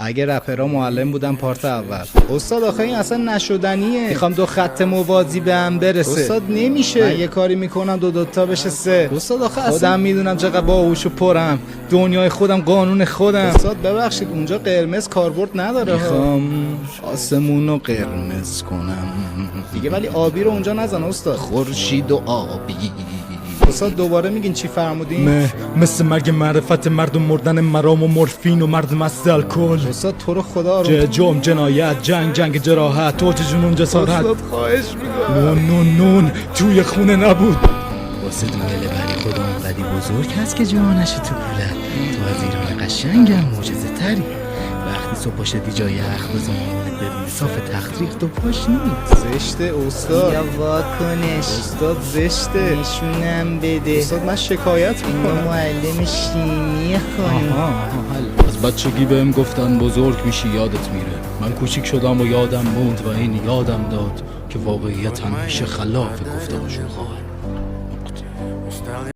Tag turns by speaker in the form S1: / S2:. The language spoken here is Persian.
S1: اگه رپرها معلم بودن پارت اول. استاد آخه این اصلا نشدنیه. میخوام دو خط موازی به هم برسه. استاد نمیشه. من یه کاری میکنم دو تا بشه سه. استاد آخه اصلا خودم میدونم چقدر باهوش و پرم. دنیای خودم، قانون خودم. استاد ببخشید اونجا قرمز کاربرد نداره. میخوام آسمونو قرمز کنم دیگه، ولی آبی رو اونجا نزن استاد. خورشید و آبی. استاد دوباره میگین چی فرمودین؟
S2: مثل مرگ معرفت، مردم مردن مرام و مورفین و مرد مست الکل.
S1: استاد تو رو خدا رو
S2: جرم، جنایت، جنگ، جراحت، توج جنون، جسارت.
S1: استاد خواهش میکنم.
S2: نون توی خونه نبود.
S3: واسه دوله بری خود اونقدی بزرگ هست که جانش تو کولت. تو از ایران قشنگم معجزه تری. وقتی صبح شدی جای یخ بزن مامانت ببینه صاف تخت ریخت و پاش نیست.
S1: زشته استاد.
S3: یا واکنش
S1: استاد زشته.
S3: نشونم بده.
S1: استاد من شکایت میکنم.
S3: معلم شیمی خانم.
S2: از بچگی بهم گفتن بزرگ میشی یادت میره. من کوچیک شدم و یادم موند و این یادم داد که واقعیت همیشه خلاف گفته‌هاشون خواهد.